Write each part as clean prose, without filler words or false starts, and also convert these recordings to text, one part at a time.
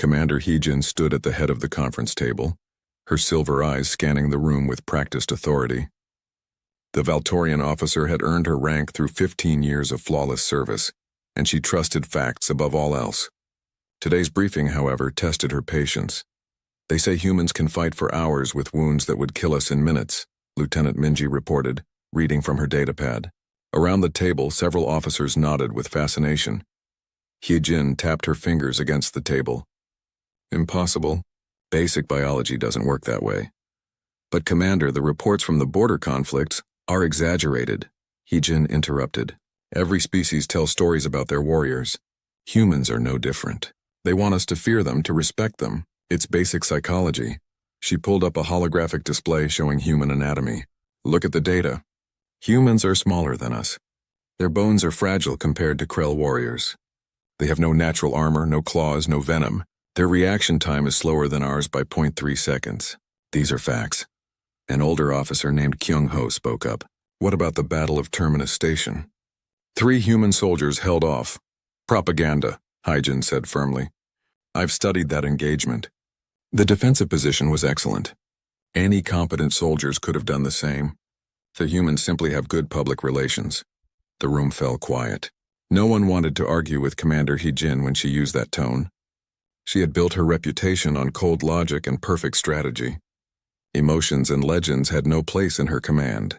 Commander Heejin stood at the head of the conference table, her silver eyes scanning the room with practiced authority. The Valtorian officer had earned her rank through 15 years of flawless service, and she trusted facts above all else. Today's briefing, however, tested her patience. "They say humans can fight for hours with wounds that would kill us in minutes," Lieutenant Minji reported, reading from her datapad. Around the table, several officers nodded with fascination. Hyejin tapped her fingers against the table. "Impossible. Basic biology doesn't work that way." "But Commander, the reports from the border conflicts are exaggerated," Hyejin interrupted. "Every species tells stories about their warriors. Humans are no different. They want us to fear them, to respect them. It's basic psychology." She pulled up a holographic display showing human anatomy. "Look at the data. Humans are smaller than us. Their bones are fragile compared to Krell warriors. They have no natural armor, no claws, no venom. Their reaction time is slower than ours by 0.3 seconds. These are facts." An older officer named Kyung-ho spoke up. "What about the Battle of Terminus Station?" 3 human soldiers held off. "Propaganda," Hyejin said firmly. "I've studied that engagement. The defensive position was excellent. Any competent soldiers could have done the same. The humans simply have good public relations." The room fell quiet. No one wanted to argue with Commander Hyejin when she used that tone. She had built her reputation on cold logic and perfect strategy. Emotions and legends had no place in her command.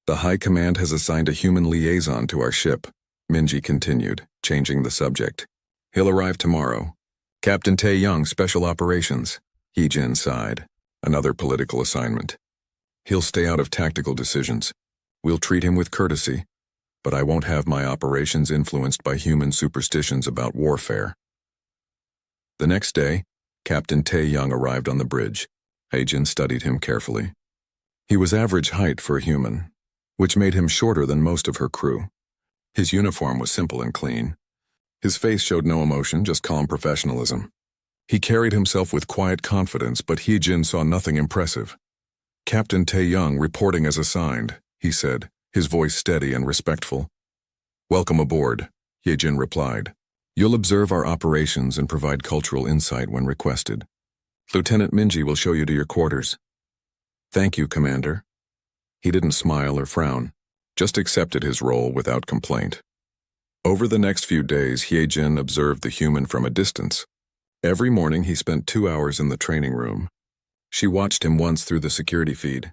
"The High Command has assigned a human liaison to our ship," Minji continued, changing the subject. "He'll arrive tomorrow. Captain Tae-young, Special Operations." Hyejin sighed. "Another political assignment. He'll stay out of tactical decisions. We'll treat him with courtesy, but I won't have my operations influenced by human superstitions about warfare." The next day, Captain Tae-young arrived on the bridge. Hyejin studied him carefully. He was average height for a human, which made him shorter than most of her crew. His uniform was simple and clean. His face showed no emotion, just calm professionalism. He carried himself with quiet confidence, but Hyejin saw nothing impressive. "Captain Tae-young reporting as assigned," he said, his voice steady and respectful. "Welcome aboard," Hyejin replied. "You'll observe our operations and provide cultural insight when requested. Lieutenant Minji will show you to your quarters." "Thank you, Commander." He didn't smile or frown, just accepted his role without complaint. Over the next few days, Hyejin observed the human from a distance. Every morning he spent 2 hours in the training room. She watched him once through the security feed.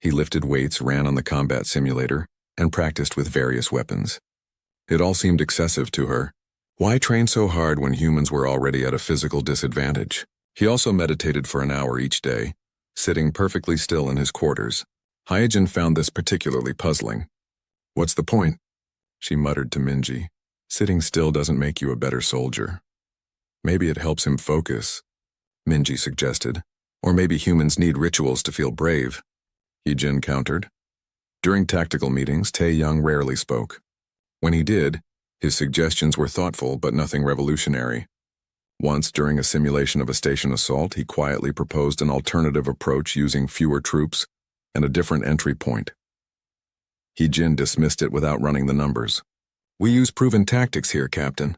He lifted weights, ran on the combat simulator, and practiced with various weapons. It all seemed excessive to her. Why train so hard when humans were already at a physical disadvantage? He also meditated for an hour each day, sitting perfectly still in his quarters. Hyejin found this particularly puzzling. "What's the point?" she muttered to Minji. "Sitting still doesn't make you a better soldier." "Maybe it helps him focus," Minji suggested. "Or maybe humans need rituals to feel brave," Hyejin countered. During tactical meetings, Tae-young rarely spoke. When he did, his suggestions were thoughtful but nothing revolutionary. Once, during a simulation of a station assault, he quietly proposed an alternative approach using fewer troops and a different entry point. Hyejin dismissed it without running the numbers. "We use proven tactics here, Captain,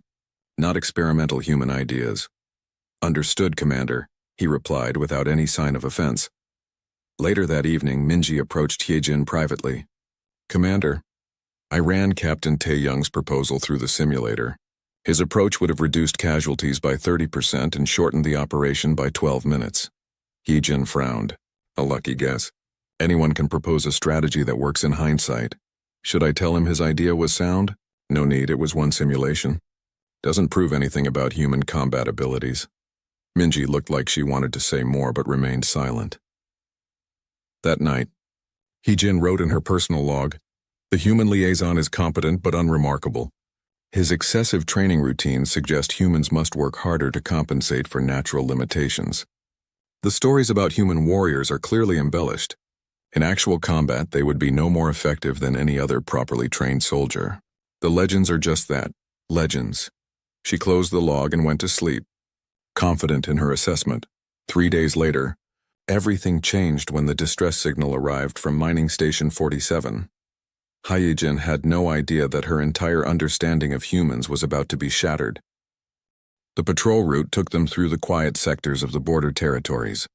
not experimental human ideas." "Understood, Commander," he replied without any sign of offense. Later that evening, Minji approached Hyejin privately. "Commander, I ran Captain Tae-young's proposal through the simulator. His approach would have reduced casualties by 30% and shortened the operation by 12 minutes. Hyejin frowned. "A lucky guess. Anyone can propose a strategy that works in hindsight. Should I tell him his idea was sound? No need, it was one simulation. Doesn't prove anything about human combat abilities." Minji looked like she wanted to say more but remained silent. That night, Hyejin wrote in her personal log, "The human liaison is competent but unremarkable. His excessive training routines suggest humans must work harder to compensate for natural limitations. The stories about human warriors are clearly embellished. In actual combat, they would be no more effective than any other properly trained soldier. The legends are just that, legends." She closed the log and went to sleep, confident in her assessment. 3 days later, everything changed when the distress signal arrived from Mining Station 47. Hyejin had no idea that her entire understanding of humans was about to be shattered. The patrol route took them through the quiet sectors of the border territories.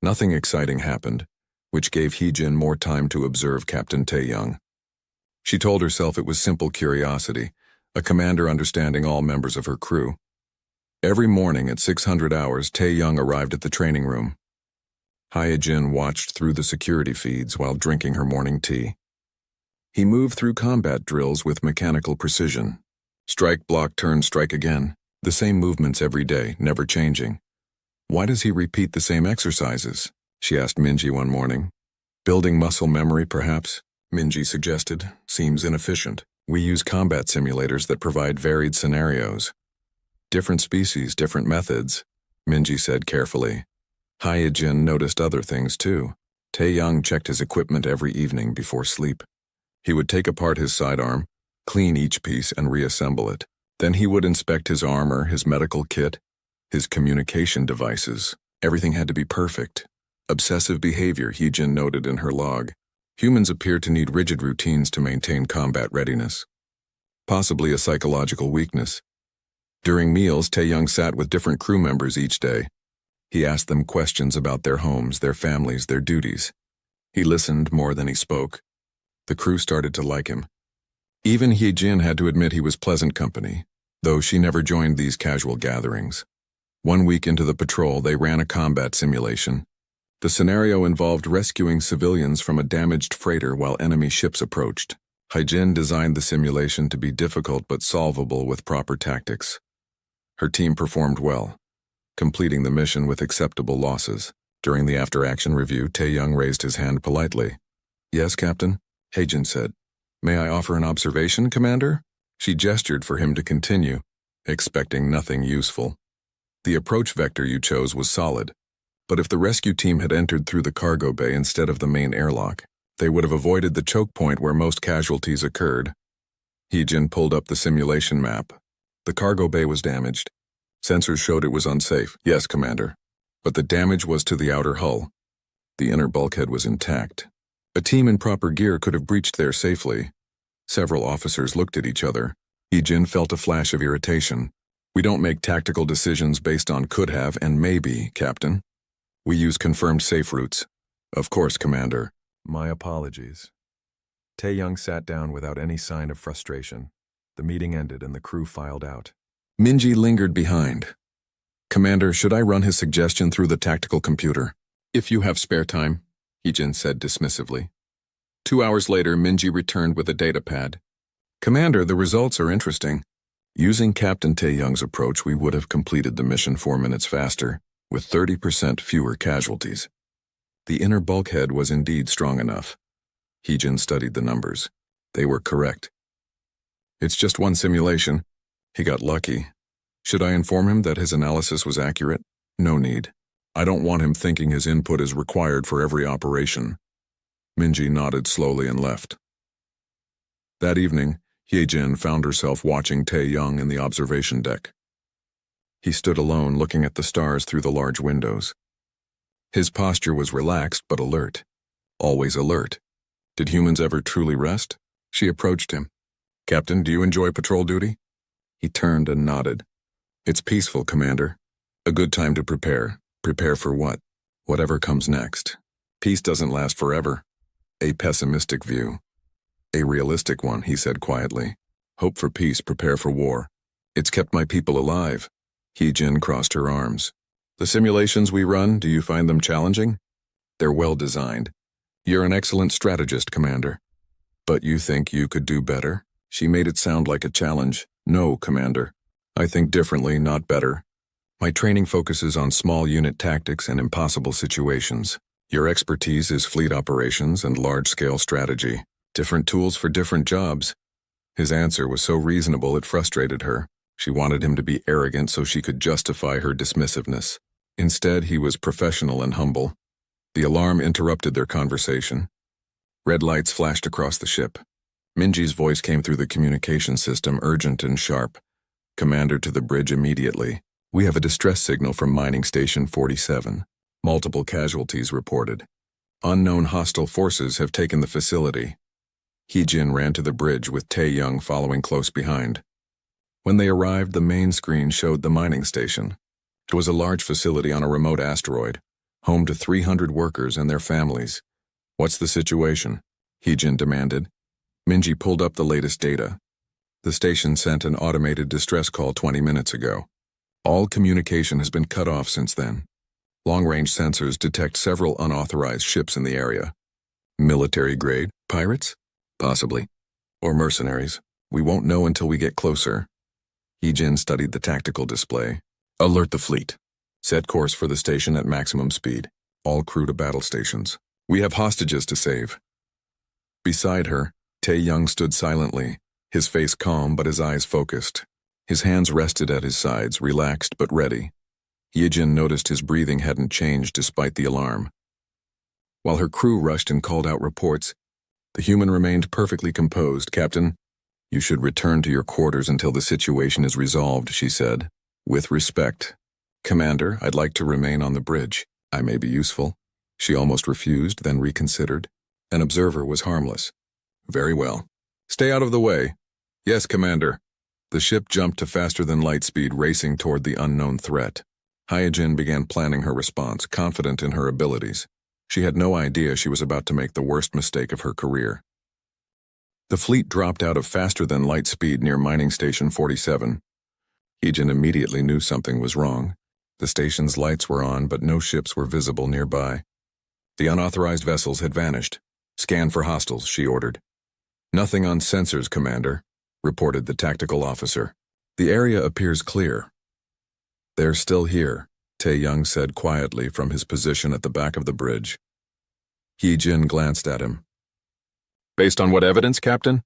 Nothing exciting happened, which gave Hee-jin more time to observe Captain Tae-young. She told herself it was simple curiosity, a commander understanding all members of her crew. Every morning at 600 hours, Tae-young arrived at the training room. Hye-jin watched through the security feeds while drinking her morning tea. He moved through combat drills with mechanical precision. Strike, block, turn, strike again. The same movements every day, never changing. Why does he repeat the same exercises? She asked Minji one morning. Building muscle memory, perhaps? Minji suggested. Seems inefficient. We use combat simulators that provide varied scenarios. Different species, different methods, Minji said carefully. Hye-jin noticed other things too. Tae-young checked his equipment every evening before sleep. He would take apart his sidearm, clean each piece and reassemble it. Then he would inspect his armor, his medical kit, his communication devices. Everything had to be perfect. Obsessive behavior, Hee-jin noted in her log. Humans appear to need rigid routines to maintain combat readiness. Possibly a psychological weakness. During meals, Tae-young sat with different crew members each day. He asked them questions about their homes, their families, their duties. He listened more than he spoke. The crew started to like him. Even Hee-jin had to admit he was pleasant company, though she never joined these casual gatherings. 1 week into the patrol, they ran a combat simulation. The scenario involved rescuing civilians from a damaged freighter while enemy ships approached. Hye-jin designed the simulation to be difficult but solvable with proper tactics. Her team performed well, completing the mission with acceptable losses. During the after-action review, Tae-young raised his hand politely. "Yes, Captain?" Hye-jin said. "May I offer an observation, Commander?" She gestured for him to continue, expecting nothing useful. "The approach vector you chose was solid, but if the rescue team had entered through the cargo bay instead of the main airlock, they would have avoided the choke point where most casualties occurred." Hee-jin pulled up the simulation map. The cargo bay was damaged. Sensors showed it was unsafe. "Yes, Commander. But the damage was to the outer hull. The inner bulkhead was intact. A team in proper gear could have breached there safely." Several officers looked at each other. Hee-jin felt a flash of irritation. "We don't make tactical decisions based on could have and maybe, Captain. We use confirmed safe routes." "Of course, Commander. My apologies." Tae-young sat down without any sign of frustration. The meeting ended and the crew filed out. Minji lingered behind. "Commander, should I run his suggestion through the tactical computer?" "If you have spare time," Hee-jin said dismissively. 2 hours later, Minji returned with a data pad. "Commander, the results are interesting. Using Captain Tae-young's approach, we would have completed the mission 4 minutes faster, with 30% fewer casualties." The inner bulkhead was indeed strong enough. Hee-jin studied the numbers. They were correct. "It's just one simulation. He got lucky. Should I inform him that his analysis was accurate?" "No need. I don't want him thinking his input is required for every operation." Minji nodded slowly and left. That evening, Hye-jin found herself watching Tae-young in the observation deck. He stood alone looking at the stars through the large windows. His posture was relaxed but alert. Always alert. Did humans ever truly rest? She approached him. "Captain, do you enjoy patrol duty?" He turned and nodded. "It's peaceful, Commander. A good time to prepare. Prepare for what? Whatever comes next. Peace doesn't last forever." A pessimistic view. "A realistic one," he said quietly. "Hope for peace, prepare for war. It's kept my people alive." Hee-jin crossed her arms. "The simulations we run, do you find them challenging?" "They're well designed. You're an excellent strategist, Commander." "But you think you could do better?" She made it sound like a challenge. "No, Commander. I think differently, not better. My training focuses on small unit tactics and impossible situations. Your expertise is fleet operations and large-scale strategy. Different tools for different jobs." His answer was so reasonable it frustrated her. She wanted him to be arrogant so she could justify her dismissiveness. Instead, he was professional and humble. The alarm interrupted their conversation. Red lights flashed across the ship. Minji's voice came through the communication system, urgent and sharp. "Commander, to the bridge immediately. We have a distress signal from Mining Station 47. Multiple casualties reported. Unknown hostile forces have taken the facility." Hee-jin ran to the bridge with Tae-young following close behind. When they arrived, the main screen showed the mining station. It was a large facility on a remote asteroid, home to 300 workers and their families. "What's the situation?" Heejin demanded. Minji pulled up the latest data. The station sent an automated distress call 20 minutes ago. All communication has been cut off since then. Long-range sensors detect several unauthorized ships in the area. Military-grade? Pirates? Possibly. Or mercenaries. We won't know until we get closer. Heejin studied the tactical display. "Alert the fleet. Set course for the station at maximum speed. All crew to battle stations. We have hostages to save." Beside her, Tae-young stood silently, his face calm but his eyes focused. His hands rested at his sides, relaxed but ready. Heejin noticed his breathing hadn't changed despite the alarm. While her crew rushed and called out reports, the human remained perfectly composed. "Captain, you should return to your quarters until the situation is resolved," she said, with respect. "Commander, I'd like to remain on the bridge. I may be useful." She almost refused, then reconsidered. An observer was harmless. "Very well. Stay out of the way." "Yes, Commander." The ship jumped to faster-than-light speed, racing toward the unknown threat. Hyojin began planning her response, confident in her abilities. She had no idea she was about to make the worst mistake of her career. The fleet dropped out of faster-than-light speed near Mining Station 47. Heejin immediately knew something was wrong. The station's lights were on, but no ships were visible nearby. The unauthorized vessels had vanished. "Scan for hostiles," she ordered. "Nothing on sensors, Commander," reported the tactical officer. "The area appears clear." "They're still here," Tae-young said quietly from his position at the back of the bridge. Heejin glanced at him. "Based on what evidence, Captain?"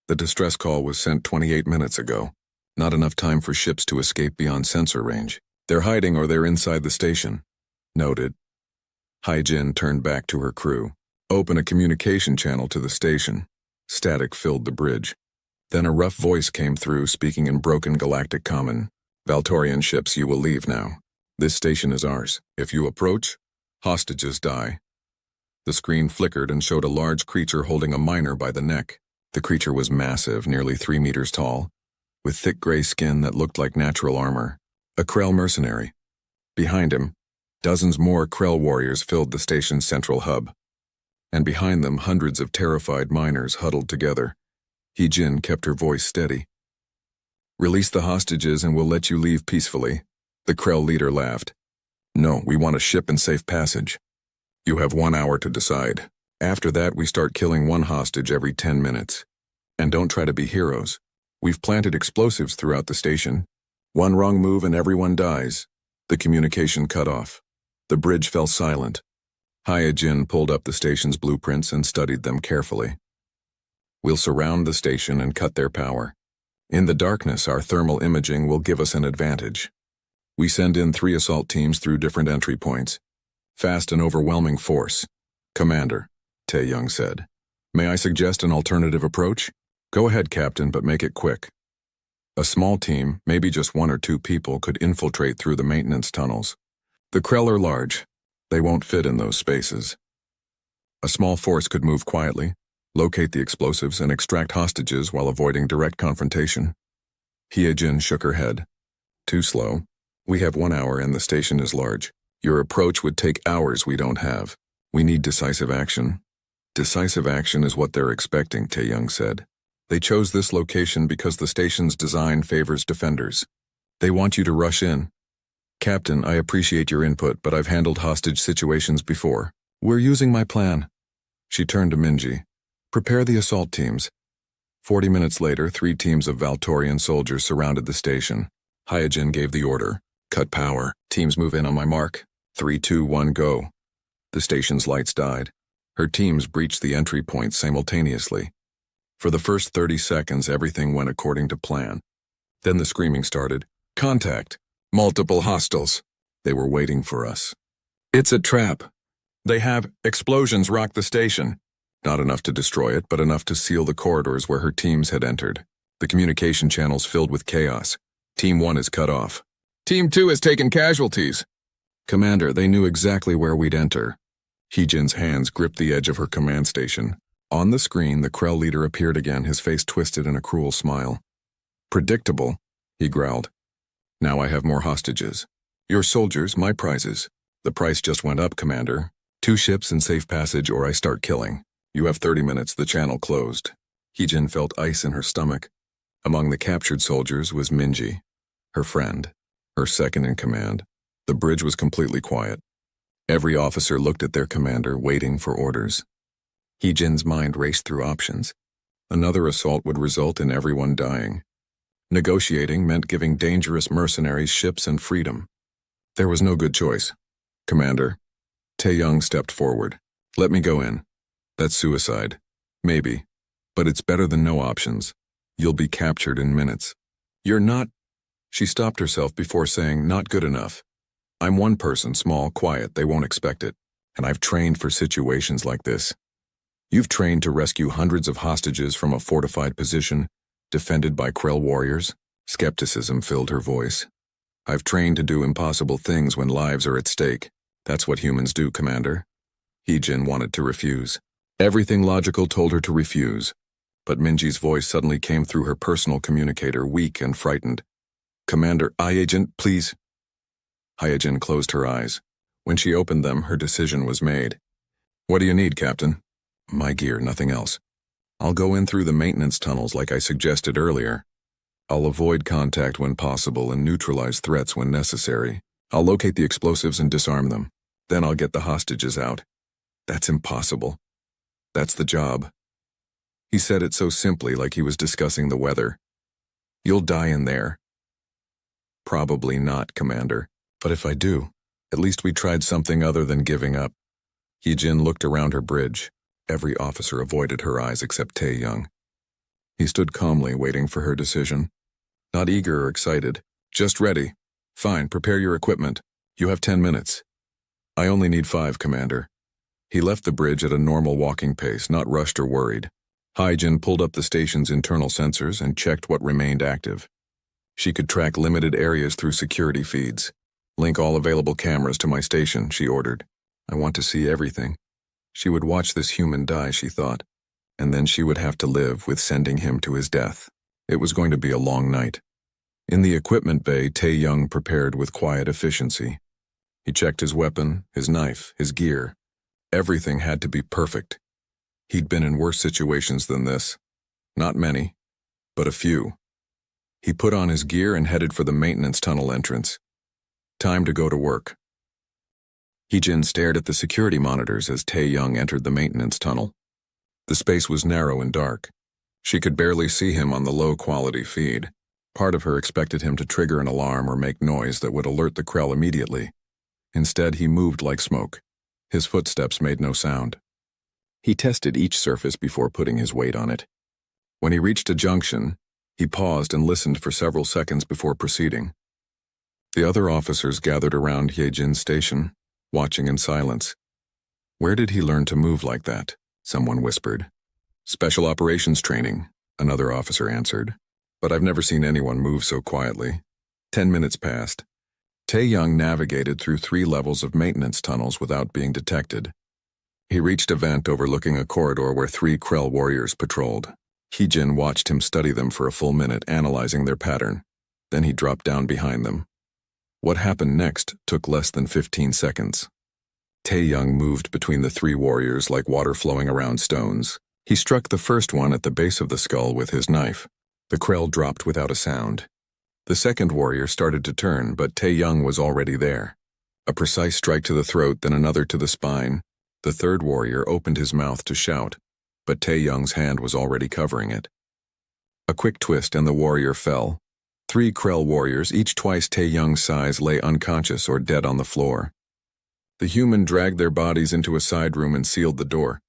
"The distress call was sent 28 minutes ago. Not enough time for ships to escape beyond sensor range. They're hiding or they're inside the station." "Noted." Hyojin turned back to her crew. "Open a communication channel to the station." Static filled the bridge. Then a rough voice came through, speaking in broken galactic common. "Valtorian ships, you will leave now. This station is ours. If you approach, hostages die." The screen flickered and showed a large creature holding a miner by the neck. The creature was massive, nearly 3 meters tall, with thick gray skin that looked like natural armor. A Krell mercenary. Behind him, dozens more Krell warriors filled the station's central hub. And behind them, hundreds of terrified miners huddled together. Heejin kept her voice steady. "Release the hostages and we'll let you leave peacefully." The Krell leader laughed. "No, we want a ship and safe passage. You have 1 hour to decide. After that, we start killing one hostage every 10 minutes. And don't try to be heroes. We've planted explosives throughout the station. One wrong move and everyone dies." The communication cut off. The bridge fell silent. Hyojin pulled up the station's blueprints and studied them carefully. "We'll surround the station and cut their power. In the darkness, our thermal imaging will give us an advantage. We send in 3 assault teams through different entry points. Fast and overwhelming force." "Commander," Tae-young said, "may I suggest an alternative approach?" "Go ahead, Captain, but make it quick." A small team, maybe just 1 or 2 people, could infiltrate through the maintenance tunnels. The Krell are large. They won't fit in those spaces. A small force could move quietly, locate the explosives, and extract hostages while avoiding direct confrontation. Hyojin shook her head. "Too slow. We have 1 hour and the station is large. Your approach would take hours we don't have. We need decisive action." "Decisive action is what they're expecting," Tae-young said. "They chose this location because the station's design favors defenders. They want you to rush in." "Captain, I appreciate your input, but I've handled hostage situations before. We're using my plan." She turned to Minji. "Prepare the assault teams." 40 minutes later, 3 teams of Valtorian soldiers surrounded the station. Hyojin gave the order. "Cut power. Teams move in on my mark. 3, 2, 1, go." The station's lights died. Her teams breached the entry points simultaneously. For the first 30 seconds, everything went according to plan. Then the screaming started. "Contact! Multiple hostiles! They were waiting for us. It's a trap. They have explosions rock the station." Not enough to destroy it, but enough to seal the corridors where her teams had entered. The communication channels filled with chaos. Team 1 is cut off. "Team 2 has taken casualties." "Commander, they knew exactly where we'd enter." Heejin's hands gripped the edge of her command station. On the screen, the Krell leader appeared again, his face twisted in a cruel smile. "Predictable. He growled. Now I have more hostages. Your soldiers, my prizes. The price just went up, Commander. 2 ships and safe passage or I start killing. You have 30 minutes, the channel closed. Hee-jin felt ice in her stomach. Among the captured soldiers was Minji, her friend, her second in command. The bridge was completely quiet. Every officer looked at their commander, waiting for orders. Hee-jin's mind raced through options. Another assault would result in everyone dying. Negotiating meant giving dangerous mercenaries ships and freedom. There was no good choice. Commander. Tae-young stepped forward. Let me go in. That's suicide. Maybe. But it's better than no options. You'll be captured in minutes. You're not... She stopped herself before saying, not good enough. I'm one person, small, quiet, they won't expect it. And I've trained for situations like this. You've trained to rescue hundreds of hostages from a fortified position, defended by Krell warriors. Skepticism filled her voice. I've trained to do impossible things when lives are at stake. That's what humans do, Commander. Hee-jin wanted to refuse. Everything logical told her to refuse. But Minji's voice suddenly came through her personal communicator, weak and frightened. Commander, Agent, please. Hyejin closed her eyes. When she opened them, her decision was made. What do you need, Captain? My gear, nothing else. I'll go in through the maintenance tunnels like I suggested earlier. I'll avoid contact when possible and neutralize threats when necessary. I'll locate the explosives and disarm them. Then I'll get the hostages out. That's impossible. That's the job. He said it so simply, like he was discussing the weather. You'll die in there. Probably not, Commander. But if I do, at least we tried something other than giving up. Hee-jin looked around her bridge. Every officer avoided her eyes except Tae-young. He stood calmly, waiting for her decision. Not eager or excited. Just ready. Fine, prepare your equipment. You have 10 minutes. I only need 5, Commander. He left the bridge at a normal walking pace, not rushed or worried. Hyejin pulled up the station's internal sensors and checked what remained active. She could track limited areas through security feeds. Link all available cameras to my station, she ordered. I want to see everything. She would watch this human die, she thought, and then she would have to live with sending him to his death. It was going to be a long night. In the equipment bay, Tae-young prepared with quiet efficiency. He checked his weapon, his knife, his gear. Everything had to be perfect. He'd been in worse situations than this. Not many, but a few. He put on his gear and headed for the maintenance tunnel entrance. Time to go to work. Hee-jin stared at the security monitors as Tae-young entered the maintenance tunnel. The space was narrow and dark. She could barely see him on the low-quality feed. Part of her expected him to trigger an alarm or make noise that would alert the Krell immediately. Instead, he moved like smoke. His footsteps made no sound. He tested each surface before putting his weight on it. When he reached a junction, he paused and listened for several seconds before proceeding. The other officers gathered around Hyejin's station, watching in silence. Where did he learn to move like that? Someone whispered. Special operations training, another officer answered. But I've never seen anyone move so quietly. 10 minutes passed. Tae-young navigated through 3 levels of maintenance tunnels without being detected. He reached a vent overlooking a corridor where 3 Krell warriors patrolled. Hee-jin watched him study them for a full minute, analyzing their pattern. Then he dropped down behind them. What happened next took less than 15 seconds. Tae-young moved between the 3 warriors like water flowing around stones. He struck the first one at the base of the skull with his knife. The Krell dropped without a sound. The second warrior started to turn, but Tae-young was already there. A precise strike to the throat, then another to the spine. The third warrior opened his mouth to shout, but Tae-young's hand was already covering it. A quick twist and the warrior fell. 3 Krell warriors, each twice Tae-young's size, lay unconscious or dead on the floor. The human dragged their bodies into a side room and sealed the door.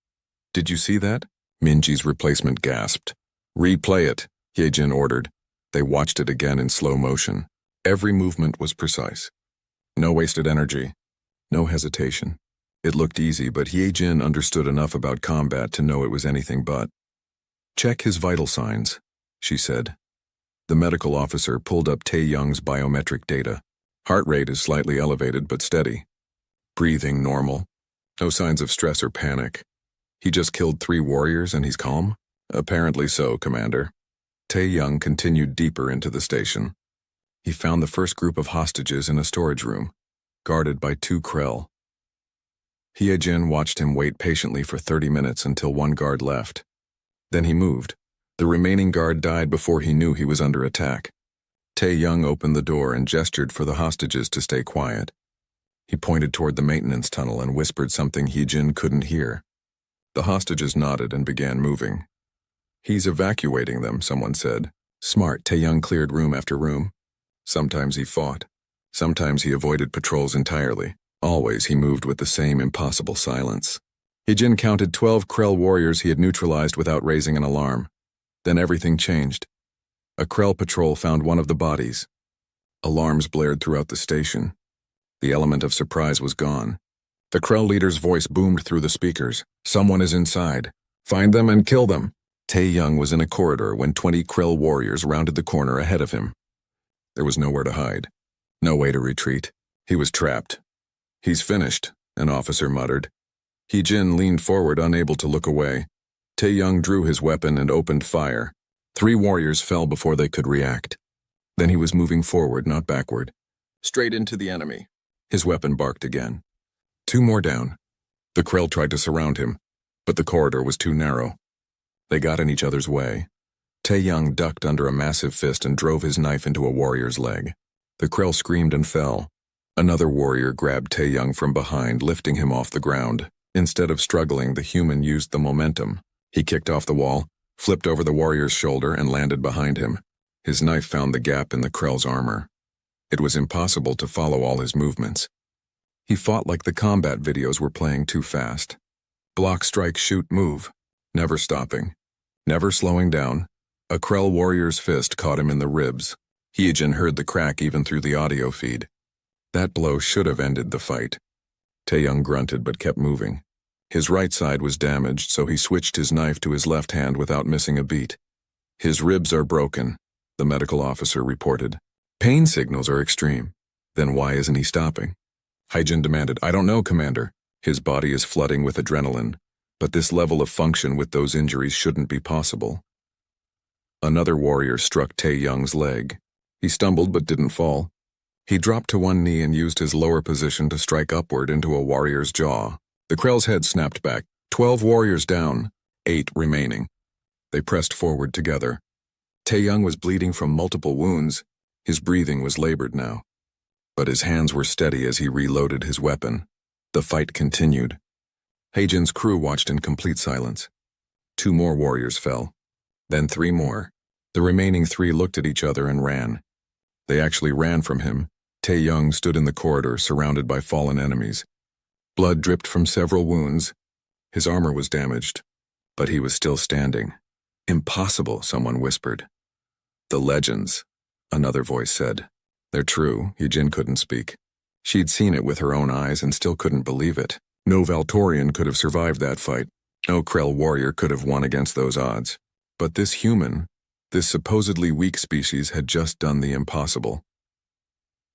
Did you see that? Minji's replacement gasped. Replay it, Hyejin ordered. They watched it again in slow motion. Every movement was precise. No wasted energy. No hesitation. It looked easy, but Hyejin understood enough about combat to know it was anything but. Check his vital signs, she said. The medical officer pulled up Tae-young's biometric data. Heart rate is slightly elevated but steady. Breathing normal. No signs of stress or panic. He just killed 3 warriors and he's calm? Apparently so, Commander. Tae-young continued deeper into the station. He found the first group of hostages in a storage room, guarded by 2 Krell. Jin watched him wait patiently for 30 minutes until one guard left. Then he moved. The remaining guard died before he knew he was under attack. Tae-young opened the door and gestured for the hostages to stay quiet. He pointed toward the maintenance tunnel and whispered something Jin couldn't hear. The hostages nodded and began moving. "He's evacuating them," someone said. Smart, Tae-young cleared room after room. Sometimes he fought. Sometimes he avoided patrols entirely. Always he moved with the same impossible silence. Jin counted 12 Krell warriors he had neutralized without raising an alarm. Then everything changed. A Krell patrol found one of the bodies. Alarms blared throughout the station. The element of surprise was gone. The Krell leader's voice boomed through the speakers. "Someone is inside. Find them and kill them." Tae-young was in a corridor when 20 Krell warriors rounded the corner ahead of him. There was nowhere to hide. No way to retreat. He was trapped. "He's finished," an officer muttered. Jin leaned forward, unable to look away. Tae-young drew his weapon and opened fire. 3 warriors fell before they could react. Then he was moving forward, not backward. Straight into the enemy. His weapon barked again. 2 more down. The Krell tried to surround him, but the corridor was too narrow. They got in each other's way. Tae-young ducked under a massive fist and drove his knife into a warrior's leg. The Krell screamed and fell. Another warrior grabbed Tae-young from behind, lifting him off the ground. Instead of struggling, the human used the momentum. He kicked off the wall, flipped over the warrior's shoulder, and landed behind him. His knife found the gap in the Krell's armor. It was impossible to follow all his movements. He fought like the combat videos were playing too fast. Block, strike, shoot, move. Never stopping. Never slowing down. A Krell warrior's fist caught him in the ribs. Jin heard the crack even through the audio feed. That blow should have ended the fight. Tae-young grunted but kept moving. His right side was damaged, so he switched his knife to his left hand without missing a beat. "His ribs are broken," the medical officer reported. "Pain signals are extreme. Then why isn't he stopping?" Jin demanded. "I don't know, Commander. His body is flooding with adrenaline, but this level of function with those injuries shouldn't be possible." Another warrior struck Tae-young's leg. He stumbled but didn't fall. He dropped to one knee and used his lower position to strike upward into a warrior's jaw. The Krell's head snapped back. 12 warriors down, 8 remaining. They pressed forward together. Tae-young was bleeding from multiple wounds. His breathing was labored now. But his hands were steady as he reloaded his weapon. The fight continued. Jin's crew watched in complete silence. 2 more warriors fell. Then 3 more. The remaining 3 looked at each other and ran. They actually ran from him. Tae-young stood in the corridor, surrounded by fallen enemies. Blood dripped from several wounds. His armor was damaged, but he was still standing. "Impossible," someone whispered. "The legends," another voice said. "They're true." Jin couldn't speak. She'd seen it with her own eyes and still couldn't believe it. No Valtorian could have survived that fight. No Krell warrior could have won against those odds. But this human, this supposedly weak species, had just done the impossible.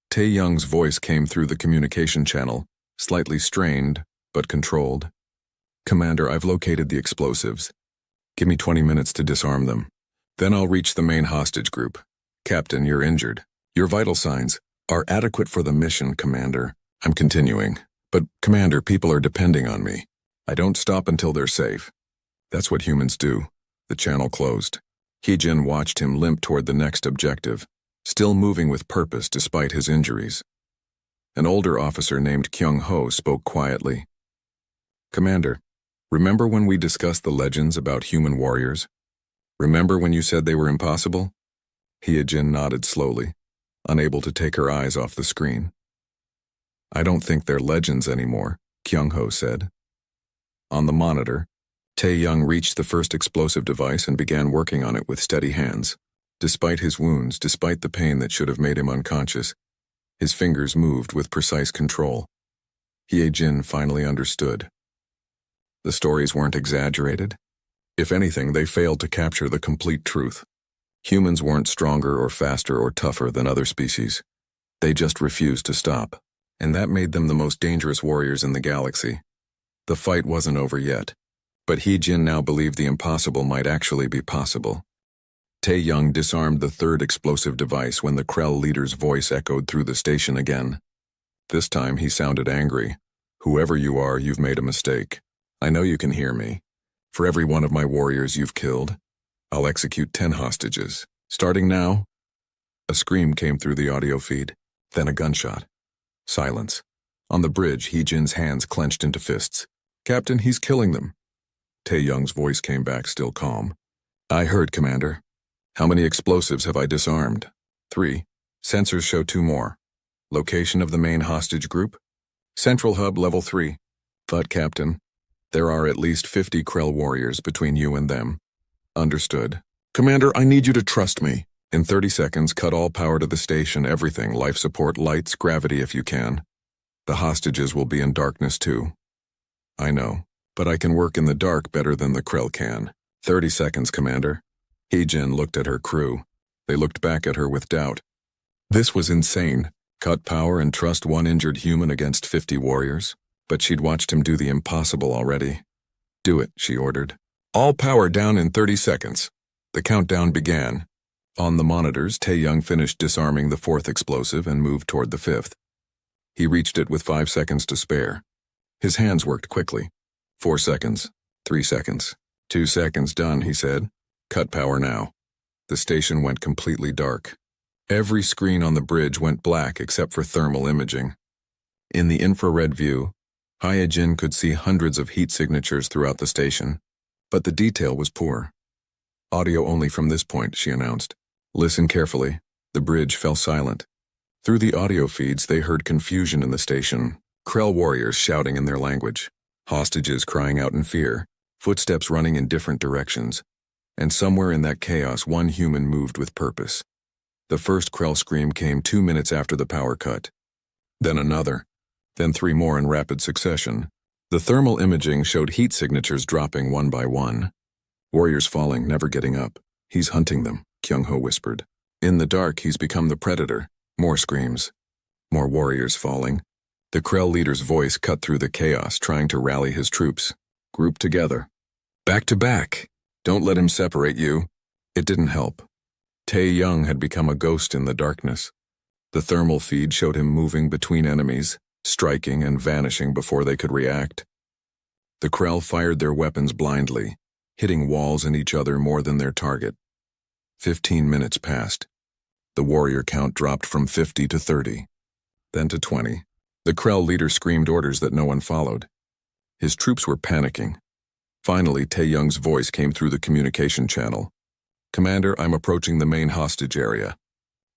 Tae-young's voice came through the communication channel, slightly strained, but controlled. "Commander, I've located the explosives. Give me 20 minutes to disarm them. Then I'll reach the main hostage group. Captain, you're injured. Your vital signs are adequate for the mission, Commander. I'm continuing. But, Commander, people are depending on me. I don't stop until they're safe." That's what humans do. The channel closed. Jin watched him limp toward the next objective, still moving with purpose despite his injuries. An older officer named Kyung-ho spoke quietly. "Commander, remember when we discussed the legends about human warriors? Remember when you said they were impossible?" Jin nodded slowly, unable to take her eyes off the screen. "I don't think they're legends anymore," Kyung-ho said. On the monitor, Tae-young reached the first explosive device and began working on it with steady hands. Despite his wounds, despite the pain that should have made him unconscious, his fingers moved with precise control. Jin finally understood. The stories weren't exaggerated. If anything, they failed to capture the complete truth. Humans weren't stronger or faster or tougher than other species. They just refused to stop, and that made them the most dangerous warriors in the galaxy. The fight wasn't over yet, but Jin now believed the impossible might actually be possible. Tae-young disarmed the third explosive device when the Krell leader's voice echoed through the station again. This time he sounded angry. "Whoever you are, you've made a mistake. I know you can hear me. For every one of my warriors you've killed, I'll execute 10 hostages. Starting now." A scream came through the audio feed, then a gunshot. Silence. On the bridge, Hee-jin's hands clenched into fists. "Captain, he's killing them." Tae-young's voice came back, still calm. "I heard, Commander. How many explosives have I disarmed?" 3. Sensors show 2 more. Location of the main hostage group? Central hub, level 3. But, Captain, there are at least 50 Krell warriors between you and them. Understood. Commander, I need you to trust me. In 30 seconds, cut all power to the station, everything, life support, lights, gravity if you can. The hostages will be in darkness too. I know, but I can work in the dark better than the Krell can. 30 seconds, Commander. Hee-jin looked at her crew. They looked back at her with doubt. This was insane. Cut power and trust one injured human against 50 warriors. But she'd watched him do the impossible already. "Do it," she ordered. "All power down in 30 seconds. The countdown began. On the monitors, Tae-young finished disarming the 4th explosive and moved toward the 5th. He reached it with 5 seconds to spare. His hands worked quickly. 4 seconds. 3 seconds. 2 seconds done, he said. "Cut power now." The station went completely dark. Every screen on the bridge went black except for thermal imaging. In the infrared view, Hee-jin could see hundreds of heat signatures throughout the station, but the detail was poor. "Audio only from this point," she announced. "Listen carefully." The bridge fell silent. Through the audio feeds, they heard confusion in the station, Krell warriors shouting in their language, hostages crying out in fear, footsteps running in different directions, and somewhere in that chaos one human moved with purpose. The first Krell scream came 2 minutes after the power cut. Then another. Then 3 more in rapid succession. The thermal imaging showed heat signatures dropping one by one. "Warriors falling, never getting up. He's hunting them," Kyung-ho whispered. "In the dark, he's become the predator." More screams. More warriors falling. The Krell leader's voice cut through the chaos, trying to rally his troops. "Group together. Back to back. Don't let him separate you." It didn't help. Tae-young had become a ghost in the darkness. The thermal feed showed him moving between enemies, striking and vanishing before they could react. The Krell fired their weapons blindly, hitting walls and each other more than their target. 15 minutes passed. The warrior count dropped from 50 to 30, then to 20. The Krell leader screamed orders that no one followed. His troops were panicking. Finally, Tae-young's voice came through the communication channel. "Commander, I'm approaching the main hostage area.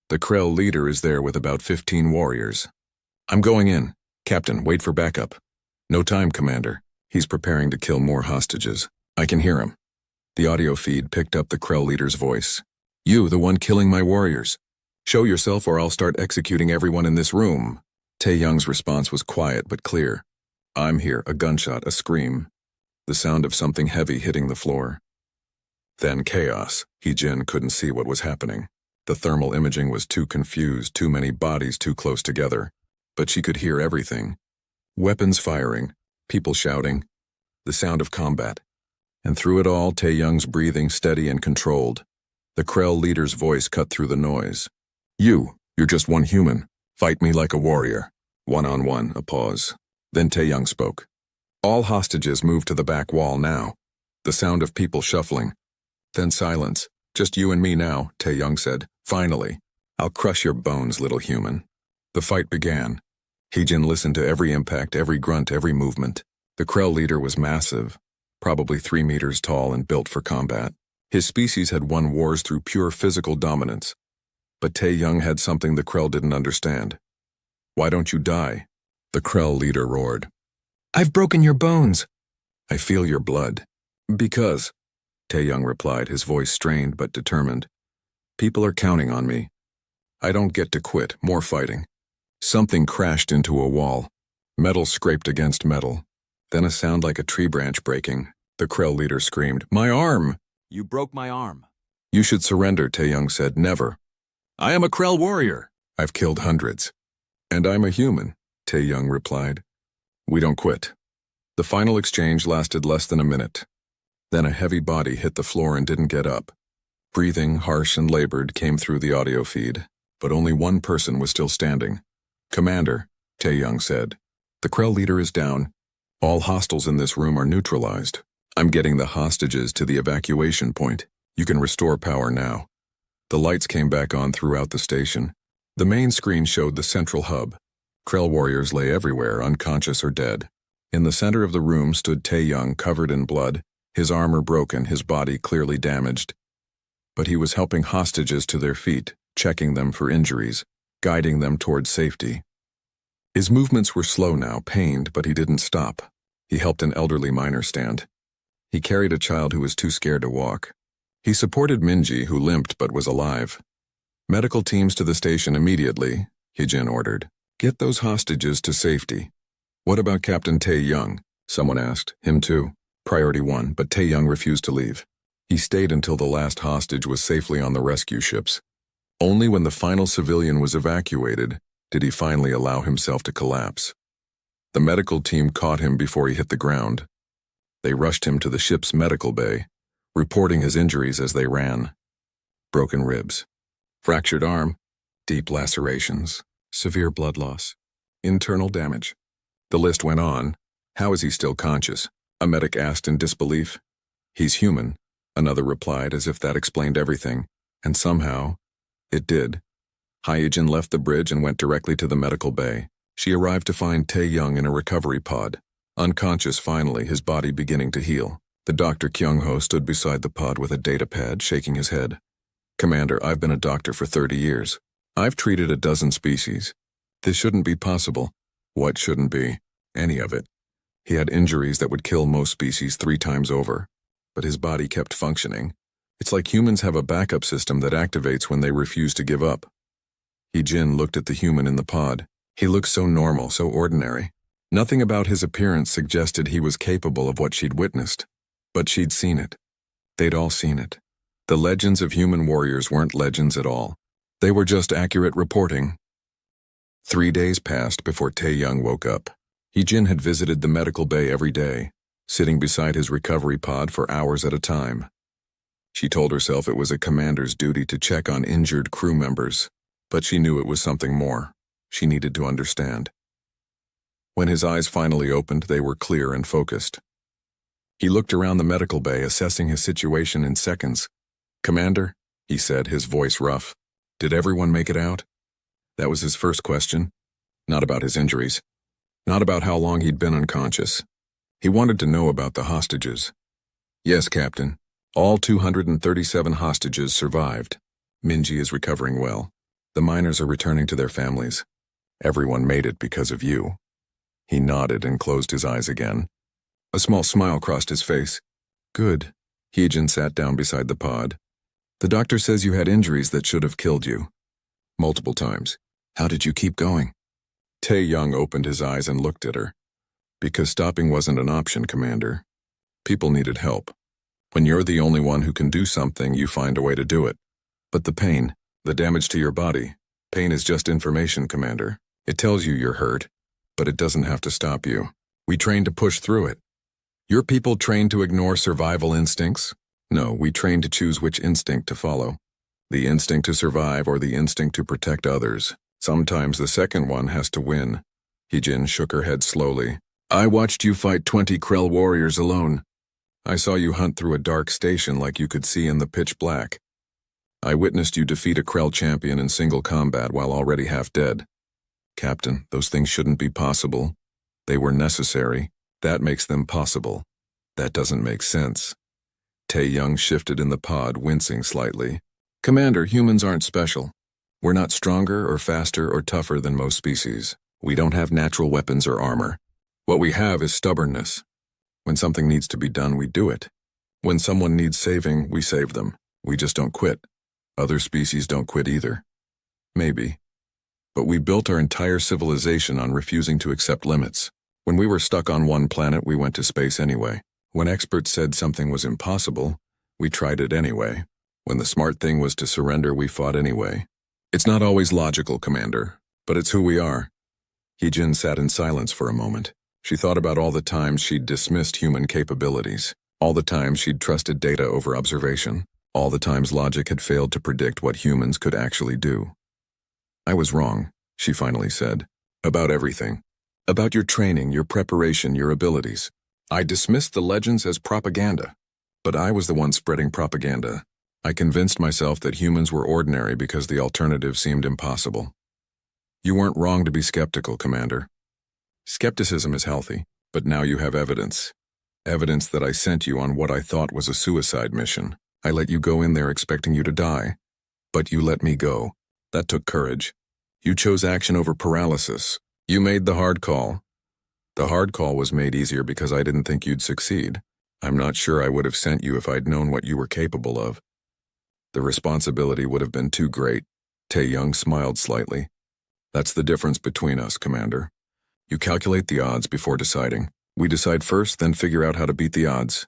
The Krell leader is there with about 15 warriors. I'm going in. Captain, wait for backup." "No time, Commander. He's preparing to kill more hostages. I can hear him." The audio feed picked up the Krell leader's voice. "You, the one killing my warriors. Show yourself or I'll start executing everyone in this room." Tae-young's response was quiet but clear. "I'm here," a gunshot, a scream. The sound of something heavy hitting the floor. Then chaos. Hee-jin couldn't see what was happening. The thermal imaging was too confused, too many bodies too close together. But she could hear everything. Weapons firing, people shouting, the sound of combat. And through it all, Tae-young's breathing steady and controlled. The Krell leader's voice cut through the noise. You're just one human. Fight me like a warrior." One-on-one, a pause. Then Tae-young spoke. "All hostages move to the back wall now." The sound of people shuffling. Then silence. "Just you and me now," Tae-young said. "Finally. I'll crush your bones, little human." The fight began. Hee-jin listened to every impact, every grunt, every movement. The Krell leader was massive, probably 3 meters tall and built for combat. His species had won wars through pure physical dominance. But Tae-young had something the Krell didn't understand. "Why don't you die?" The Krell leader roared. "I've broken your bones." "I feel your blood." "Because," Tae-young replied, his voice strained but determined. "People are counting on me. I don't get to quit. More fighting." Something crashed into a wall. Metal scraped against metal. Then a sound like a tree branch breaking. The Krell leader screamed, "My arm!" "You broke my arm." "You should surrender," Tae-young said. "Never." "I am a Krell warrior. I've killed hundreds." "And I'm a human," Tae-young replied. "We don't quit." The final exchange lasted less than a minute. Then a heavy body hit the floor and didn't get up. Breathing, harsh and labored, came through the audio feed, but only one person was still standing. "Commander," Tae-young said. "The Krell leader is down. All hostiles in this room are neutralized. I'm getting the hostages to the evacuation point. You can restore power now." The lights came back on throughout the station. The main screen showed the central hub. Krell warriors lay everywhere, unconscious or dead. In the center of the room stood Tae-young, covered in blood, his armor broken, his body clearly damaged. But he was helping hostages to their feet, checking them for injuries, guiding them towards safety. His movements were slow now, pained, but he didn't stop. He helped an elderly miner stand. He carried a child who was too scared to walk. He supported Minji, who limped but was alive. "Medical teams to the station immediately," Hee-jin ordered. "Get those hostages to safety." "What about Captain Tae-young?" someone asked. "Him too." Priority 1, but Tae-young refused to leave. He stayed until the last hostage was safely on the rescue ships. Only when the final civilian was evacuated did he finally allow himself to collapse. The medical team caught him before he hit the ground. They rushed him to the ship's medical bay, reporting his injuries as they ran. Broken ribs, fractured arm, deep lacerations, severe blood loss, internal damage. The list went on. "How is he still conscious?" a medic asked in disbelief. "He's human," another replied, as if that explained everything, and somehow, it did. Hye-jin left the bridge and went directly to the medical bay. She arrived to find Tae-young in a recovery pod, unconscious finally, his body beginning to heal. The Dr. Kyung-ho stood beside the pod with a data pad, shaking his head. "Commander, I've been a doctor for 30 years. I've treated a dozen species. This shouldn't be possible." "What shouldn't be?" "Any of it. He had injuries that would kill most species 3 times over, but his body kept functioning. It's like humans have a backup system that activates when they refuse to give up." Hee-jin looked at the human in the pod. He looked so normal, so ordinary. Nothing about his appearance suggested he was capable of what she'd witnessed. But she'd seen it. They'd all seen it. The legends of human warriors weren't legends at all. They were just accurate reporting. 3 days passed before Tae-young woke up. Hee-jin had visited the medical bay every day, sitting beside his recovery pod for hours at a time. She told herself it was a commander's duty to check on injured crew members, but she knew it was something more. She needed to understand. When his eyes finally opened, they were clear and focused. He looked around the medical bay, assessing his situation in seconds. "Commander," he said, his voice rough, "did everyone make it out?" That was his first question. Not about his injuries. Not about how long he'd been unconscious. He wanted to know about the hostages. "Yes, Captain. All 237 hostages survived. Minji is recovering well. The miners are returning to their families. Everyone made it because of you." He nodded and closed his eyes again. A small smile crossed his face. "Good." Hee-jin sat down beside the pod. "The doctor says you had injuries that should have killed you. Multiple times. How did you keep going?" Tae-young opened his eyes and looked at her. "Because stopping wasn't an option, Commander. People needed help. When you're the only one who can do something, you find a way to do it. But the pain, the damage to your body, pain is just information, Commander. It tells you you're hurt, but it doesn't have to stop you. We train to push through it. Your people train to ignore survival instincts? No, we train to choose which instinct to follow. The instinct to survive or the instinct to protect others. Sometimes the second one has to win." Hee-jin shook her head slowly. "I watched you fight 20 Krell warriors alone. I saw you hunt through a dark station like you could see in the pitch black. I witnessed you defeat a Krell champion in single combat while already half dead. Captain, those things shouldn't be possible. They were necessary. That makes them possible. That doesn't make sense." Tae-young shifted in the pod, wincing slightly. "Commander, humans aren't special. We're not stronger or faster or tougher than most species. We don't have natural weapons or armor. What we have is stubbornness. When something needs to be done, we do it. When someone needs saving, we save them. We just don't quit. Other species don't quit either. Maybe. But we built our entire civilization on refusing to accept limits. When we were stuck on one planet, we went to space anyway. When experts said something was impossible, we tried it anyway. When the smart thing was to surrender, we fought anyway. It's not always logical, Commander, but it's who we are." Hee-jin sat in silence for a moment. She thought about all the times she'd dismissed human capabilities, all the times she'd trusted data over observation. All the times logic had failed to predict what humans could actually do. "I was wrong," she finally said. "About everything. About your training, your preparation, your abilities. I dismissed the legends as propaganda. But I was the one spreading propaganda. I convinced myself that humans were ordinary because the alternative seemed impossible. You weren't wrong to be skeptical, Commander. Skepticism is healthy, but now you have evidence. Evidence that I sent you on what I thought was a suicide mission. I let you go in there expecting you to die. But you let me go. That took courage. You chose action over paralysis. You made the hard call. The hard call was made easier because I didn't think you'd succeed. I'm not sure I would have sent you if I'd known what you were capable of. The responsibility would have been too great." Tae-young smiled slightly. "That's the difference between us, Commander. You calculate the odds before deciding. We decide first, then figure out how to beat the odds."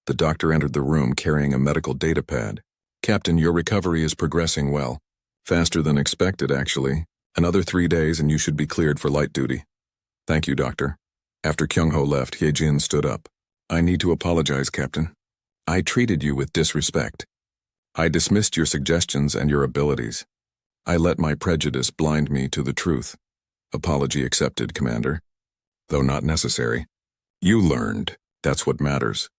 The doctor entered the room carrying a medical data pad. "Captain, your recovery is progressing well. Faster than expected, actually. Another 3 days and you should be cleared for light duty." "Thank you, Doctor." After Kyung-ho left, Hye-jin stood up. "I need to apologize, Captain. I treated you with disrespect. I dismissed your suggestions and your abilities. I let my prejudice blind me to the truth. Apology accepted, Commander. Though not necessary. You learned. That's what matters.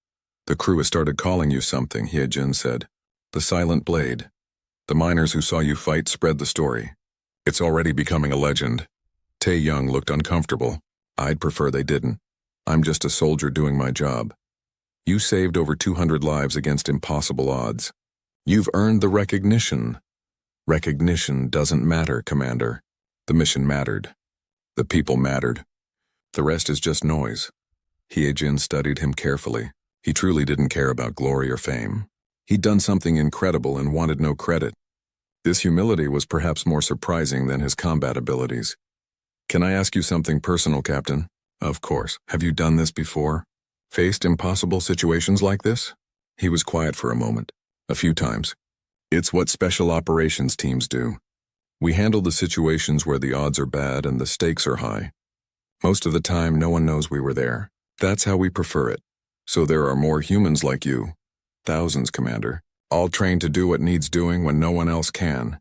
The crew has started calling you something," Hye-jin said. "The Silent Blade. The miners who saw you fight spread the story. It's already becoming a legend." Tae-young looked uncomfortable. "I'd prefer they didn't. I'm just a soldier doing my job. You saved over 200 lives against impossible odds. You've earned the recognition. Recognition doesn't matter, Commander. The mission mattered. The people mattered. The rest is just noise." Hye-jin studied him carefully. He truly didn't care about glory or fame. He'd done something incredible and wanted no credit. This humility was perhaps more surprising than his combat abilities. "Can I ask you something personal, Captain?" "Of course. Have you done this before? Faced impossible situations like this?" He was quiet for a moment. "A few times. It's what special operations teams do. We handle the situations where the odds are bad and the stakes are high. Most of the time, no one knows we were there. That's how we prefer it. So there are more humans like you. Thousands, Commander. All trained to do what needs doing when no one else can."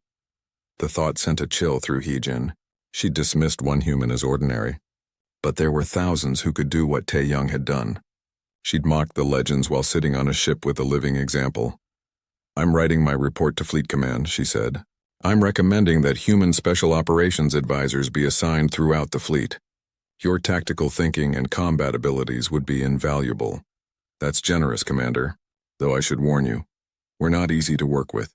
The thought sent a chill through Hye-jin. She dismissed one human as ordinary. But there were thousands who could do what Tae-young had done. She'd mocked the legends while sitting on a ship with a living example. "I'm writing my report to Fleet Command," she said. "I'm recommending that human special operations advisors be assigned throughout the fleet. Your tactical thinking and combat abilities would be invaluable." "That's generous, Commander. Though I should warn you, we're not easy to work with.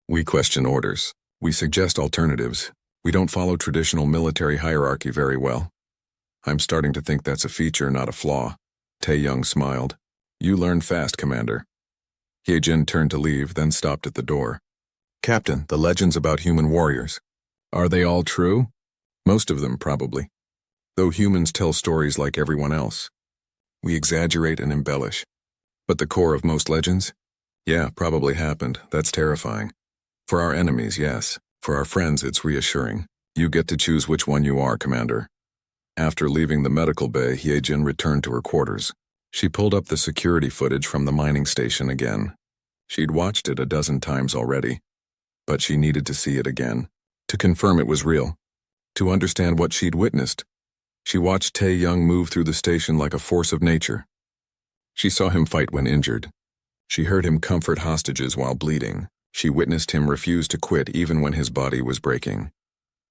We question orders. We suggest alternatives. We don't follow traditional military hierarchy very well." "I'm starting to think that's a feature, not a flaw." Tae-young smiled. "You learn fast, Commander." Hye-jin turned to leave, then stopped at the door. "Captain, the legends about human warriors. Are they all true?" "Most of them, probably. Though humans tell stories like everyone else. We exaggerate and embellish. But the core of most legends? Yeah, probably happened. That's terrifying. For our enemies, yes. For our friends, it's reassuring. You get to choose which one you are, Commander." After leaving the medical bay, Hye-jin returned to her quarters. She pulled up the security footage from the mining station again. She'd watched it a dozen times already. But she needed to see it again. To confirm it was real. To understand what she'd witnessed. She watched Tae-young move through the station like a force of nature. She saw him fight when injured. She heard him comfort hostages while bleeding. She witnessed him refuse to quit even when his body was breaking.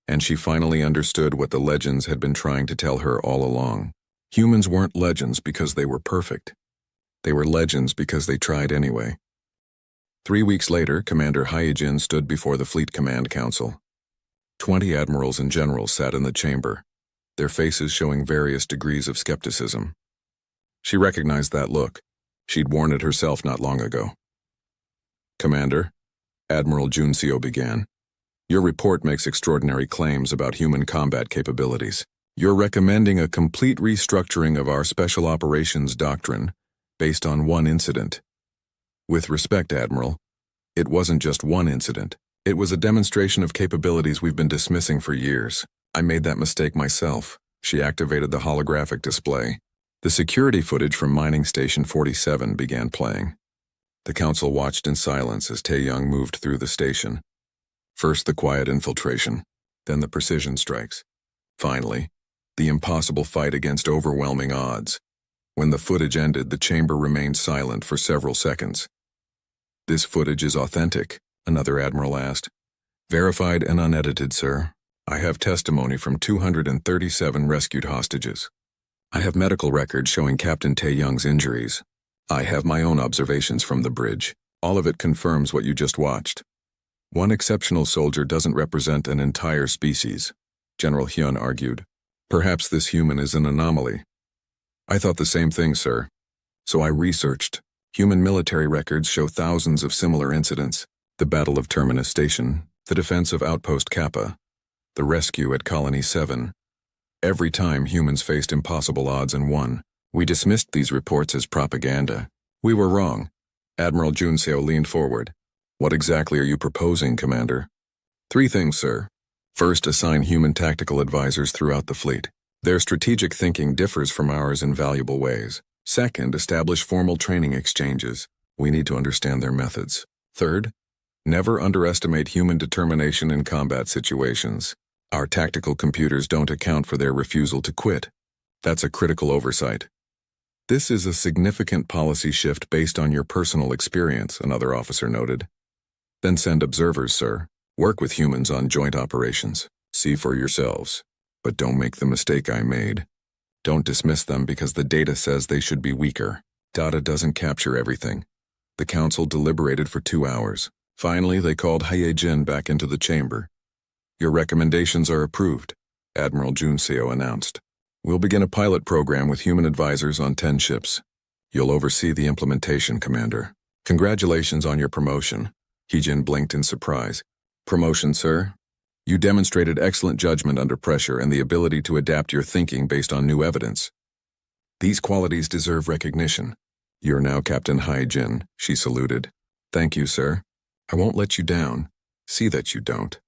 And she finally understood what the legends had been trying to tell her all along. Humans weren't legends because they were perfect. They were legends because they tried anyway. 3 weeks later, Commander Hye-jin stood before the Fleet Command Council. 20 admirals and generals sat in the chamber, their faces showing various degrees of skepticism. She recognized that look. She'd worn it herself not long ago. "Commander," Admiral Junseo began, "your report makes extraordinary claims about human combat capabilities. You're recommending a complete restructuring of our special operations doctrine based on one incident. With respect, Admiral, it wasn't just one incident. It was a demonstration of capabilities we've been dismissing for years. I made that mistake myself." She activated the holographic display. The security footage from Mining Station 47 began playing. The council watched in silence as Tae-young moved through the station. First the quiet infiltration, then the precision strikes. Finally, the impossible fight against overwhelming odds. When the footage ended, the chamber remained silent for several seconds. "This footage is authentic?" another admiral asked. "Verified and unedited, sir. I have testimony from 237 rescued hostages. I have medical records showing Captain Tae-young's injuries. I have my own observations from the bridge. All of it confirms what you just watched. One exceptional soldier doesn't represent an entire species," General Hyun argued. "Perhaps this human is an anomaly." "I thought the same thing, sir. So I researched. Human military records show thousands of similar incidents. The Battle of Terminus Station, the defense of Outpost Kappa, the rescue at Colony 7. Every time humans faced impossible odds and won. We dismissed these reports as propaganda. We were wrong." Admiral Junseo leaned forward. "What exactly are you proposing, Commander?" "3 things, sir. First, assign human tactical advisors throughout the fleet. Their strategic thinking differs from ours in valuable ways. Second, establish formal training exchanges. We need to understand their methods. Third, never underestimate human determination in combat situations. Our tactical computers don't account for their refusal to quit. That's a critical oversight." "This is a significant policy shift based on your personal experience," another officer noted. "Then send observers, sir. Work with humans on joint operations. See for yourselves. But don't make the mistake I made. Don't dismiss them because the data says they should be weaker. Data doesn't capture everything." The council deliberated for 2 hours. Finally, they called Hae-jin back into the chamber. "Your recommendations are approved," Admiral Junseo announced. "We'll begin a pilot program with human advisors on 10 ships. You'll oversee the implementation, Commander. Congratulations on your promotion." Hae-jin blinked in surprise. "Promotion, sir? You demonstrated excellent judgment under pressure and the ability to adapt your thinking based on new evidence. These qualities deserve recognition. You're now Captain Hae-jin," she saluted. "Thank you, sir. I won't let you down. See that you don't.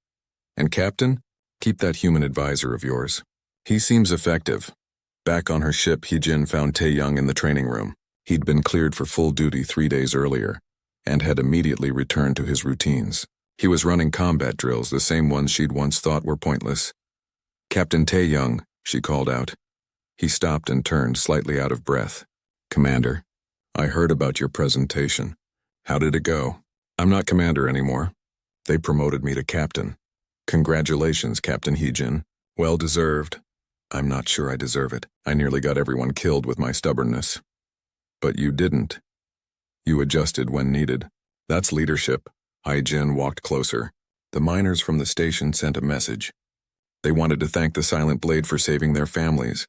And Captain, keep that human advisor of yours. He seems effective." Back on her ship, Hae-jin found Tae-young in the training room. He'd been cleared for full duty 3 days earlier, and had immediately returned to his routines. He was running combat drills, the same ones she'd once thought were pointless. "Captain Tae-young," she called out. He stopped and turned, slightly out of breath. "Commander, I heard about your presentation. How did it go?" "I'm not commander anymore. They promoted me to captain." "Congratulations, Captain Hae-jin. Well deserved." "I'm not sure I deserve it. I nearly got everyone killed with my stubbornness." "But you didn't. You adjusted when needed. That's leadership." Hae-jin walked closer. "The miners from the station sent a message. They wanted to thank the Silent Blade for saving their families."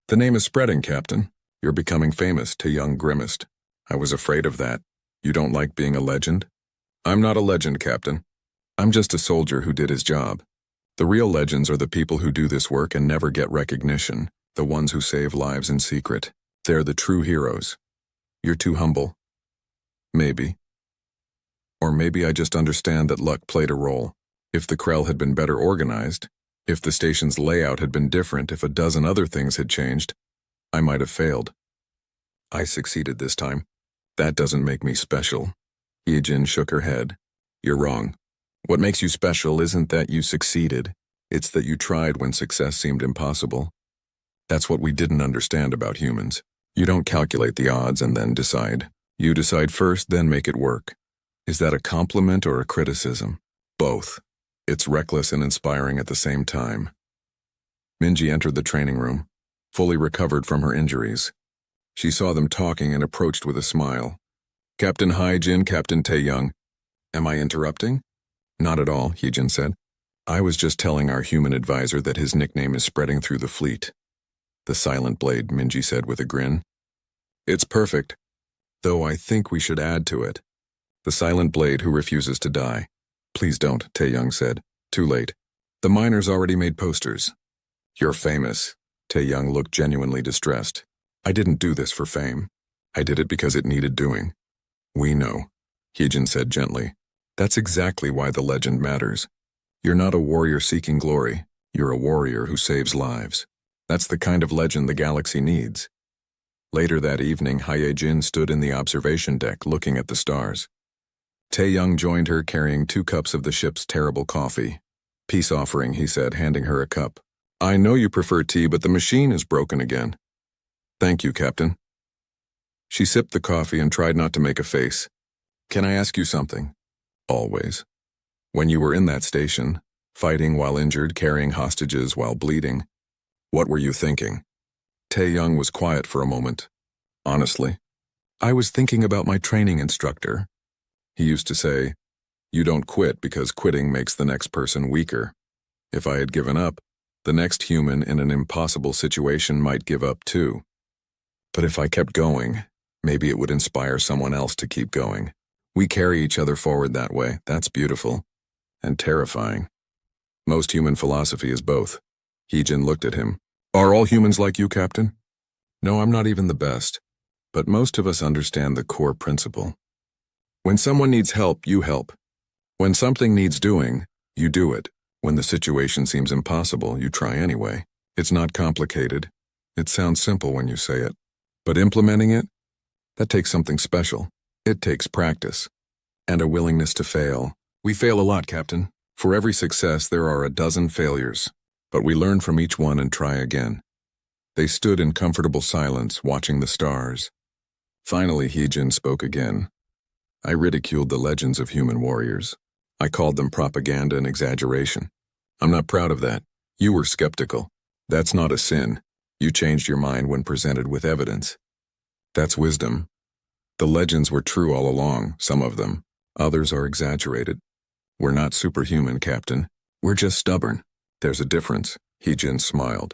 "The name is spreading, Captain. You're becoming famous," Tae-young grimaced. "I was afraid of that. You don't like being a legend?" "I'm not a legend, Captain. I'm just a soldier who did his job. The real legends are the people who do this work and never get recognition, the ones who save lives in secret. They're the true heroes." "You're too humble." "Maybe. Or maybe I just understand that luck played a role. If the Krell had been better organized, if the station's layout had been different, if a dozen other things had changed, I might have failed. I succeeded this time. That doesn't make me special." Hae-jin shook her head. "You're wrong. What makes you special isn't that you succeeded. It's that you tried when success seemed impossible. That's what we didn't understand about humans. You don't calculate the odds and then decide. You decide first, then make it work. Is that a compliment or a criticism? Both. It's reckless and inspiring at the same time." Minji entered the training room, fully recovered from her injuries. She saw them talking and approached with a smile. "Captain Hae-jin, Captain Tae-young. Am I interrupting?" "Not at all," Hae-jin said. "I was just telling our human advisor that his nickname is spreading through the fleet." "The Silent Blade," Minji said with a grin. "It's perfect. Though I think we should add to it. The Silent Blade who refuses to die." "Please don't," Tae-young said. "Too late. The miners already made posters." "You're famous." Tae-young looked genuinely distressed. "I didn't do this for fame. I did it because it needed doing." "We know," Hae-jin said gently. "That's exactly why the legend matters. You're not a warrior seeking glory. You're a warrior who saves lives. That's the kind of legend the galaxy needs." Later that evening, Hye-jin stood in the observation deck looking at the stars. Tae-young joined her carrying 2 cups of the ship's terrible coffee. "Peace offering," he said, handing her a cup. "I know you prefer tea, but the machine is broken again." "Thank you, Captain." She sipped the coffee and tried not to make a face. "Can I ask you something?" "Always." "When you were in that station, fighting while injured, carrying hostages while bleeding, what were you thinking?" Tae-young was quiet for a moment. "Honestly, I was thinking about my training instructor. He used to say, 'You don't quit because quitting makes the next person weaker.' If I had given up, the next human in an impossible situation might give up too. But if I kept going, maybe it would inspire someone else to keep going. We carry each other forward that way. That's beautiful. And terrifying. Most human philosophy is both." Hee-jin looked at him. "Are all humans like you, Captain?" "No, I'm not even the best. But most of us understand the core principle. When someone needs help, you help. When something needs doing, you do it. When the situation seems impossible, you try anyway. It's not complicated. It sounds simple when you say it. But implementing it? That takes something special. It takes practice. And a willingness to fail. We fail a lot, Captain. For every success, there are a dozen failures. But we learn from each one and try again." They stood in comfortable silence, watching the stars. Finally, Hee-jin spoke again. "I ridiculed the legends of human warriors. I called them propaganda and exaggeration. I'm not proud of that. You were skeptical. That's not a sin. You changed your mind when presented with evidence. That's wisdom. The legends were true all along, some of them. Others are exaggerated. We're not superhuman, Captain. We're just stubborn. There's a difference." Hee-jin smiled.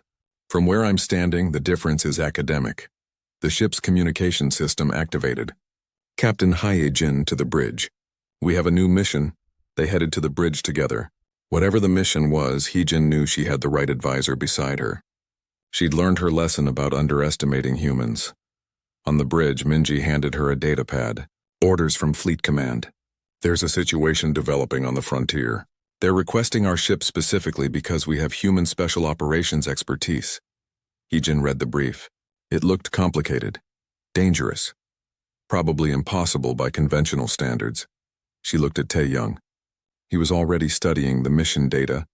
"From where I'm standing, the difference is academic. The ship's communication system activated. Captain Hye-jin to the bridge. We have a new mission." They headed to the bridge together. Whatever the mission was, Hee-jin knew she had the right advisor beside her. She'd learned her lesson about underestimating humans. On the bridge, Minji handed her a datapad. "Orders from Fleet Command. There's a situation developing on the frontier. They're requesting our ship specifically because we have human special operations expertise." Hee-jin read the brief. It looked complicated. Dangerous. Probably impossible by conventional standards. She looked at Tae-young. He was already studying the mission data,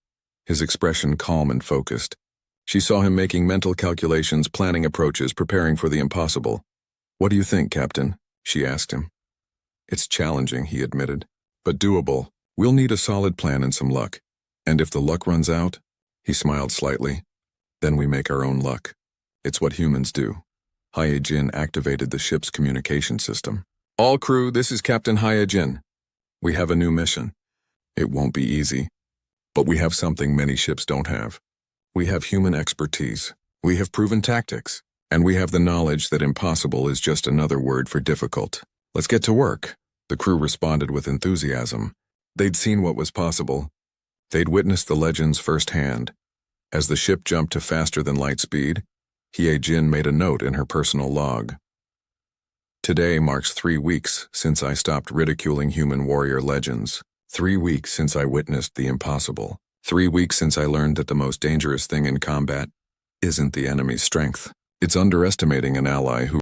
his expression calm and focused. She saw him making mental calculations, planning approaches, preparing for the impossible. "What do you think, Captain?" she asked him. "It's challenging," he admitted, "but doable. We'll need a solid plan and some luck. And if the luck runs out," he smiled slightly, "then we make our own luck. It's what humans do." Hye-jin activated the ship's communication system. "All crew, this is Captain Hye-jin. We have a new mission. It won't be easy, but we have something many ships don't have. We have human expertise. We have proven tactics. And we have the knowledge that impossible is just another word for difficult. Let's get to work." The crew responded with enthusiasm. They'd seen what was possible. They'd witnessed the legends firsthand. As the ship jumped to faster than light speed, Hye-jin made a note in her personal log. "Today marks 3 weeks since I stopped ridiculing human warrior legends. 3 weeks since I witnessed the impossible. 3 weeks since I learned that the most dangerous thing in combat isn't the enemy's strength. It's underestimating an ally who